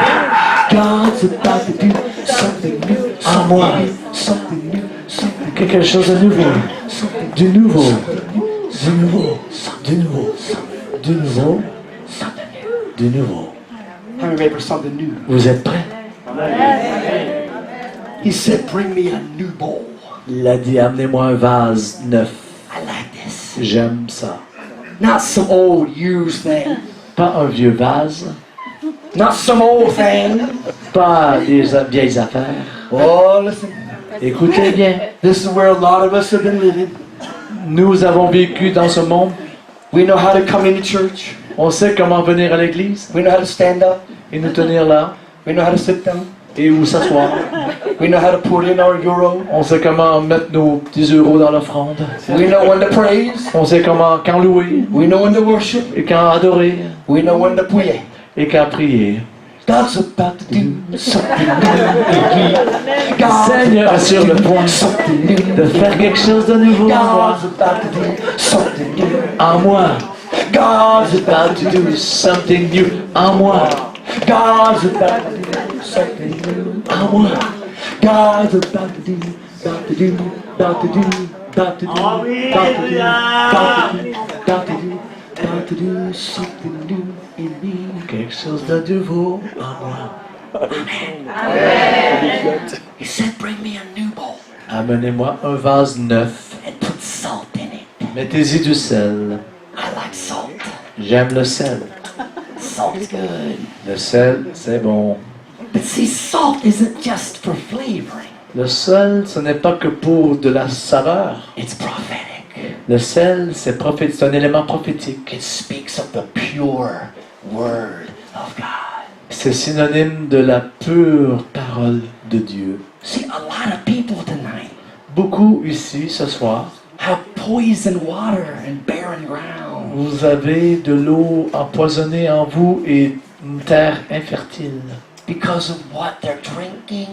God's about to do something new. En moi. Something new. Something Quelque chose de nouveau. Du nouveau. Du nouveau. Du nouveau. Du nouveau. Du nouveau. How many ready for something new? Vous êtes prêts? He said, bring me a new bowl. Il a dit, amenez-moi un vase neuf. I like this. J'aime ça. Not some old used thing. Pas un vieux vase. Not some old thing. Pas des vieilles affaires. Oh, listen. Écoutez bien. This is where a lot of us have been living. Nous avons vécu dans ce monde. We know how to come into church. On sait comment venir à l'église We know how to stand up. et nous tenir là We know how to sit down. et où s'asseoir. We know how to put in our euro. On sait comment mettre nos petits euros dans l'offrande. We know when to praise. On sait comment quand louer We know when to worship. et quand adorer We know when to pray. et quand prier. God's about to do something new in me. God's Seigneur about est sur to le do point something new de faire quelque chose de nouveau en moi. God's about to do something new. En moi. God's About to do something new en moi. God's about to do something new. En moi. God's about to do, about to do, about to do, about to do, about to do, about to do, about to do, about to do something new in me. Quelque chose de nouveau en moi. He said, bring me a new bowl Amenez-moi un vase neuf. and put salt in it. Mettez-y du sel. I like salt. J'aime le sel. Salt's good. Le sel, c'est bon. But see, salt isn't just for flavoring. Le sel, ce n'est pas que pour de la saveur. It's prophetic. Le sel, c'est un élément prophétique. It speaks of the pure word of God. C'est synonyme de la pure parole de Dieu. See, a lot of people tonight Beaucoup ici, ce soir, have poisoned water and barren ground. vous avez de l'eau empoisonnée en vous et une terre infertile. Because of what they're drinking.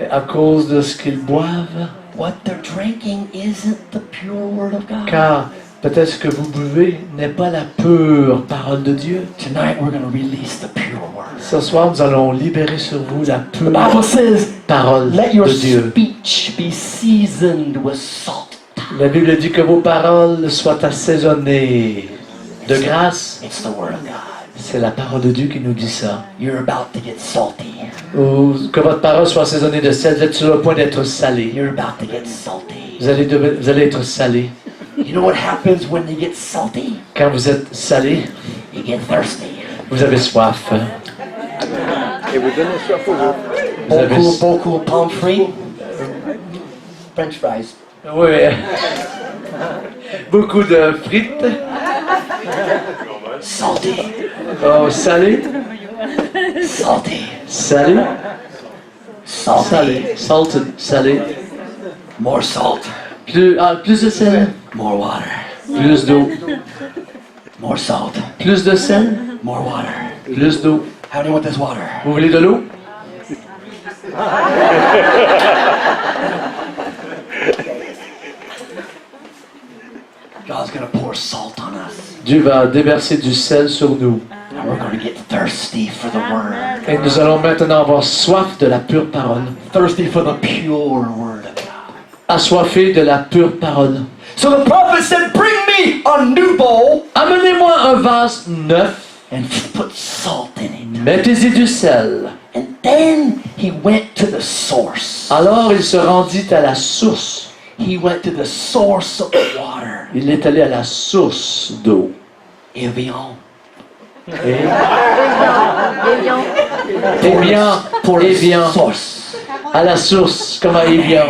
Et à cause de ce qu'ils boivent, What they're drinking isn't the pure word of God. car peut-être ce que vous buvez n'est pas la pure parole de Dieu. Tonight we're going to release the pure word. Ce soir, nous allons libérer sur vous la The pure Bible says, parole let your de Dieu. speech be seasoned with salt. La Bible dit que vos paroles soient assaisonnées de grâce. It's the word of God. C'est la parole de Dieu qui nous dit ça. You're about to get salty. Ou que votre parole soit assaisonnée de sel, vous êtes sur le point d'être salé. You're about to get salty. Vous allez être salé. You know what happens when you get salty? Quand vous êtes salé, You get thirsty. vous avez soif. Et vous donnez soif aux autres. Vous avez- beaucoup pommes frites. French fries. Oui. Beaucoup de frites. Salty. Oh, salé. Salty. Salé. Salty. Salé. Salted. Salé. More salt. Plus de sel. More water. Plus d'eau. More salt. Plus de sel. More water. Plus d'eau. How do you want this water? Vous voulez de l'eau? God's gonna pour salt on us. Dieu va déverser du sel sur nous. And we're gonna get thirsty for the word. Et nous allons maintenant avoir soif de la pure parole. Thirsty for the pure word of God. Assoiffé de la pure parole. So the prophet said, bring me a new bowl Amenez-moi un vase neuf. and put salt in it. Mettez-y du sel. And then he went to the source. Alors il se rendit à la source. He went to the source of the water. Il est allé à la source d'eau. Evian. Evian, Pour Evian, source. à la source, comme à Evian.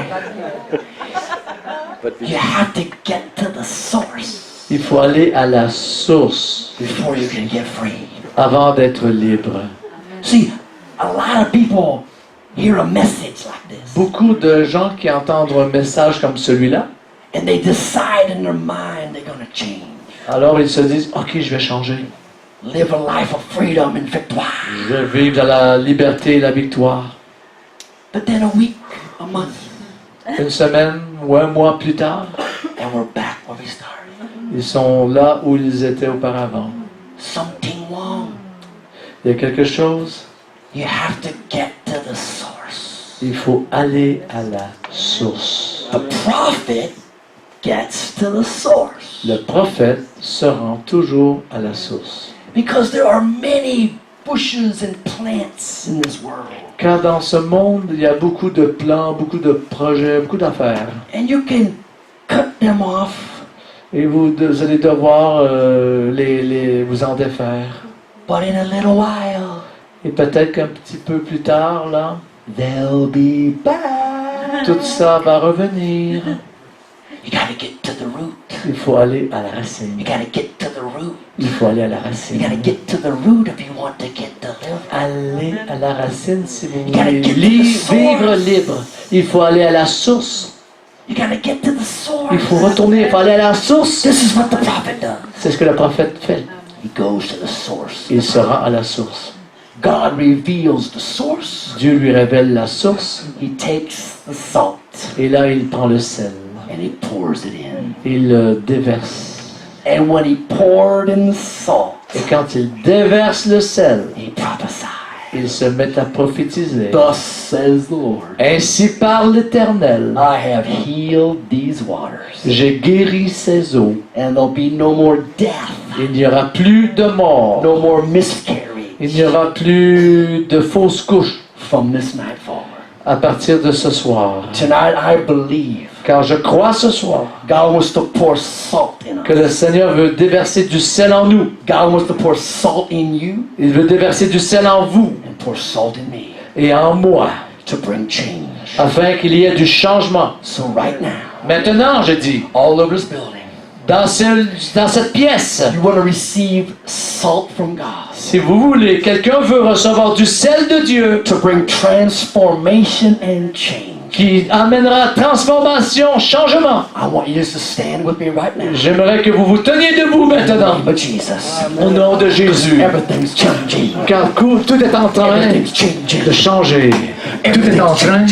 You have to get to the source Il faut aller à la source before you can get free. avant d'être libre. See, a lot of people hear a message like this Beaucoup de gens qui entendent un message comme celui-là, and they decide in their mind they're going to change. alors ils se disent, ok, je vais changer. Live a life of freedom and victoire. Je vais vivre dans la liberté et la victoire. But then a week, a month, Une semaine ou un mois plus tard, and we're back where we started. ils sont là où ils étaient auparavant. Something wrong. Il y a quelque chose, You have to get to the source. il faut aller à la source. The prophet gets to the source. Le prophète se rend toujours à la source. Because there are many bushes and plants in this world. Car dans ce monde, il y a beaucoup de plans, beaucoup de projets, beaucoup d'affaires. And you can cut them off, Et vous allez devoir vous en défaire. but in a little while, Et peut-être qu'un petit peu plus tard, là, they'll be back. tout ça va revenir. You gotta get to the root. Il faut aller à la racine. You gotta get to the root. Il faut aller à la You racine. gotta get to the root if you want to get delivered. Aller à la racine si vous gotta voulez get to the source. vivre libre. Il faut aller à la source. You gotta get to the source. Il faut retourner, il faut aller à la source. This is what the prophet does. C'est ce que le prophète fait. He goes to the source. Il se rend à la source. God reveals the source. Dieu lui révèle la source. He takes the salt Et là, il prend le sel. and he pours it in. Il le déverse. And when he poured in the salt, Et quand il déverse le sel, he prophesied. il se met à prophétiser. Thus says the Lord, Ainsi parle l'Éternel. I have healed these waters, J'ai guéri ces eaux. and there'll be no more death, Il n'y aura plus de mort. no more miscarriage Il n'y aura plus de fausses couches from this night forward. à partir de ce soir. Tonight I believe Car je crois ce soir God wants to pour salt in que us. le Seigneur veut déverser du sel en nous. God wants to pour salt in you Il veut déverser du sel en vous and pour salt in me et en moi, to bring change. afin qu'il y ait du changement. So right now, Maintenant, je dis, all over this building, dans cette pièce, you want to receive salt from God si vous voulez, quelqu'un veut recevoir du sel de Dieu to bring transformation and change. qui amènera transformation, changement. I want you just to stand with me right now. J'aimerais que vous vous teniez debout maintenant, But Jesus, au nom de Jésus. everything's changing. Car tout est en train Everything's changing. de changer. Tout est en train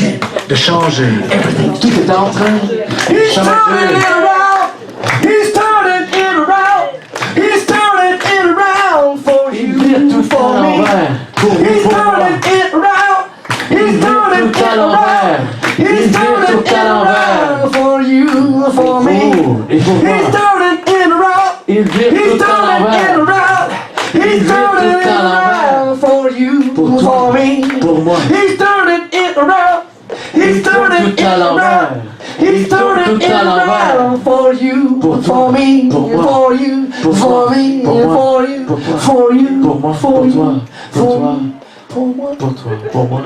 de changer. Everything's Tout est en train de He's turning changer. it around. He's turning it around. He's turning it around for Il you, vire tout for à me. l'envers. Pour vous, He's pour moi. turning it around. He's turning tout it à l'envers. around. Il He's vire turning tout it à l'envers. around for you, for me. Et pour moi. He's turning it around. Il vire He's tout à turning it l'envers. around. He's vire turning tout it à l'envers. around for you, Pour toi. for me. Pour moi. He's turning it around. He's turning tout it à l'envers. around. He's turning tout it à l'envers. around for you, Pour toi. for me, Pour moi. for you, Pour for toi. me, Pour moi. for you, Pour toi. for you, Pour moi. for Pour you, toi. Pour for toi. you, for moi. Pour toi. Pour moi.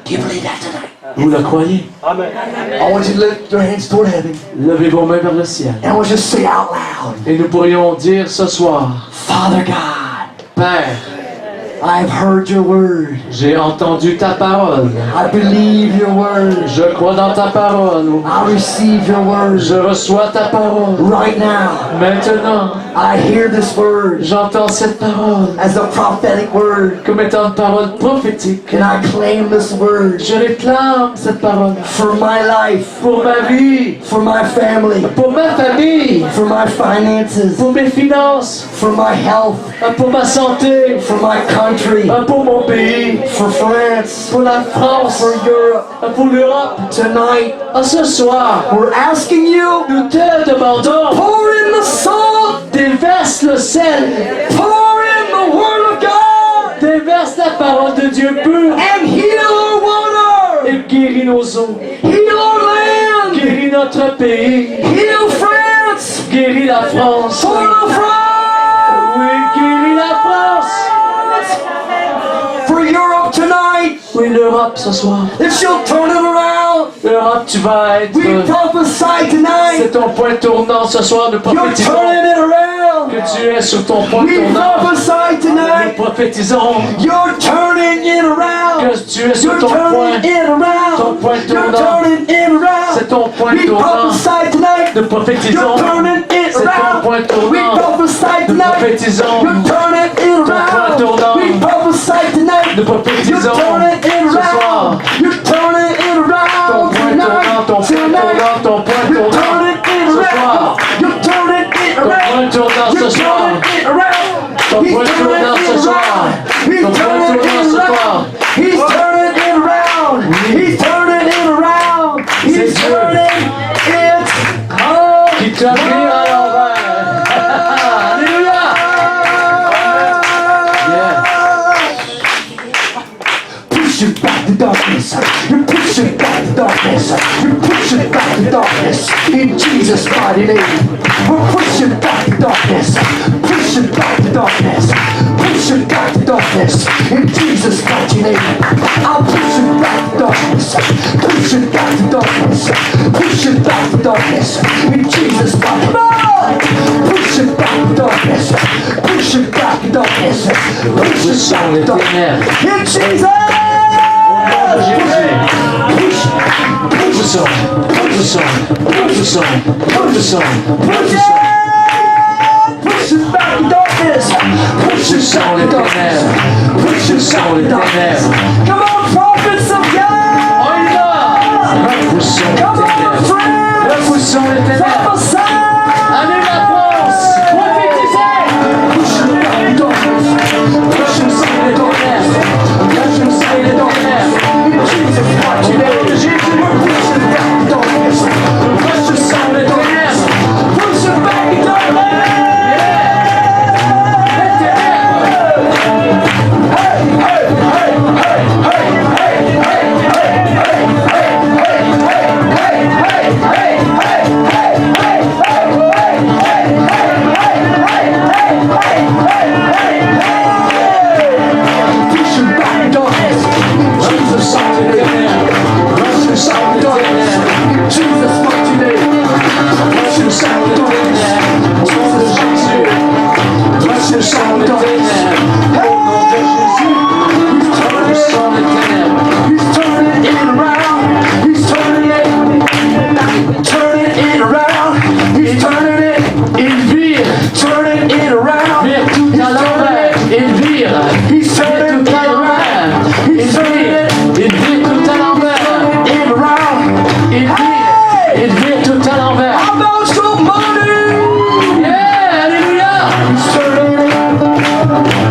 Do you believe that tonight? Vous le croyez? I want you to lift your hands toward heaven. Levez vos mains vers le ciel. And I want you to say out loud, Et nous pourrions dire ce soir, Father God, Père, I have heard your word. j'ai entendu ta parole. I believe your word. Je crois dans ta parole. I receive your word. Je reçois ta parole. Right now, Maintenant, I hear this word j'entends cette parole as a prophetic word. comme étant une parole prophétique. And I claim this word Je réclame cette parole for my life, pour ma vie, for my family, pour ma famille, for my finances, pour mes finances, for my health, pour ma santé, for my country, pour mon pays, for France, pour la France, for Europe. pour l'Europe. Tonight, Ce soir, we're asking you, nous te demandons, pour in the salt, déverse le sel, pour in the word of God, déverse la parole de Dieu pure and heal our water, et guéris nos eaux, heal our land, guéris notre pays, heal France, guéris la France. for the France, Oui, guéris la France. for Europe tonight, Oui, l'Europe ce soir. that she'll turn it around. L'Europe, tu vas être... We prophesy C'est tonight, ton point tournant ce soir. Nous you're prophétisons turning it around. que tu es sur ton point We tournant. prophesy Nous tonight, prophétisons you're turning it around. que tu es sur You're ton point. turning it around. Ton point You're tournant. turning it around. C'est ton point We tournant. prophesy tonight. Nous prophétisons. You're turning it C'est ton around. point We tournant. prophesy Nous tonight. prophétisons. You're turning it point around. tournant. We prophesy tonight. Nous You're prophétisons turning it ce soir. around. You're turning it Ton around point tournant, ton point tournant, ton point You're tournant turning it ce around. soir. You're turning it Ton around. point tournant ce You're soir. turning it around. Ton He's point turning tournant it ce soir. around. He's Ton point turning tournant it ce soir. around. He's turning it around. He's turning it around. He's C'est Dieu turning it around. qui te vire à l'envers. Alléluia. Yeah. Pushing back the darkness. You're pushing back the darkness. You're pushing back the darkness. In Jesus' mighty name. We're pushing back the darkness. Pushing back the darkness. Pushing back the darkness. In Jesus' mighty name. I'm pushing back the darkness. Pushing back the darkness. Pushing back the darkness. In Jesus' mighty name. Pushing back the darkness. Pushing back the darkness. Pushing back the darkness. In Jesus! Poussons, poussons, poussons, poussons, poussons. Pushing back the darkness. Pushing back the darkness. Pushing back the darkness. Come on, prophets of God. On y va. Repoussons les Come on, ténèbres. friends. Repoussons les ténèbres. Prophesy. Allez la France. Prophétisez. Pushing back the darkness. Pushing back the darkness. Pushing back the darkness. In Jesus' mighty name. We're pushing back the darkness. Pushing back the darkness. Pushing back the darkness. Pushing back the darkness. Jesus' mighty name. Pushing back the darkness. In Jesus' mighty name. Pushing back the darkness. Jesus' mighty name. Pushing back the darkness. He's turning it around. He's turning it around. He's turning it. Il vire, Turning it around. vire tout à l'envers. Il vire, He's vire turning tout it à l'envers. around. Il He's turning vire, it il vire tout à l'envers. around. Il vire tout à l'envers. How about some money? Yeah, alléluia. He's turning it.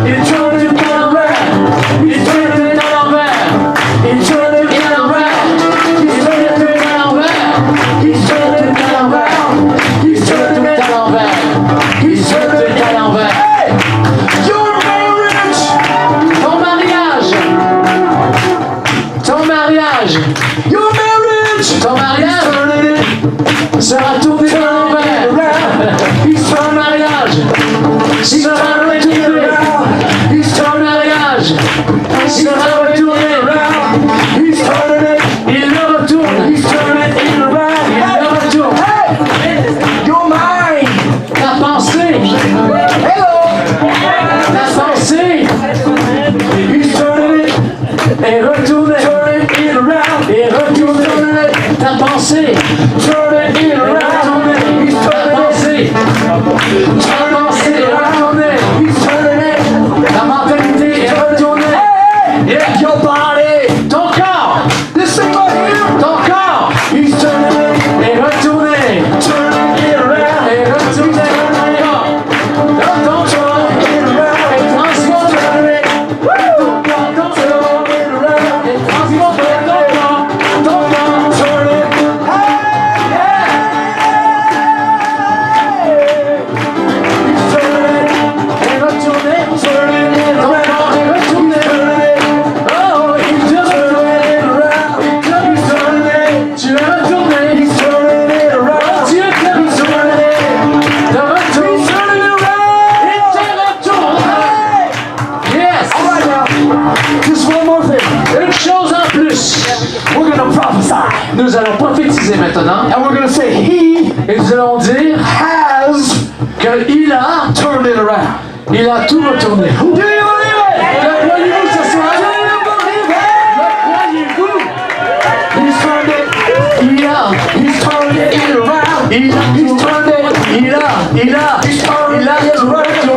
Il tourne tout à l'envers. Il tourne tout à l'envers. He's turning Il it around. il vire tout à l'envers. He's turning it around. He's Il tourne turning tout it. à l'envers. Il He's tourne turning tout à it. l'envers. Hey, your marriage. Ton mariage. Ton mariage. Your marriage. Ton mariage sera tourné à l'envers. Ton mariage sera retourné. He's Ton mariage sera retourné. He's pensée. turning it around. He's Ta turning it. pensée. Ta pensée est retournée. He's turning it. Ta mentalité est retournée. Yeah, your body. Ton corps. This thing right here. Ton corps He's turning it. est retourné. Turning it around. Est retourné. Dans ton corps. Est transformé. Ton corps, ton corps. Est transformé. Ton corps. Turn it. He's turning it. Est retourné. Turning it Ton around. corps est retourné. Oh, il te retourne. He's turning it. Tu es retourné. He's turning it around. Dieu te retourné. De retour. He's turning it around. Il te retourne. Yes. All right now, just one more thing. Une chose en plus. We're gonna prophesy, Nous allons prophétiser maintenant. and we're gonna say He Et nous allons dire has qu'il a, turned it around. il a tout retourné. Do you believe it? Le croyez-vous ce soir? Le croyez-vous? He's turned it. Il a, He's turned it around. il a, He's turned it. il a tout retourné.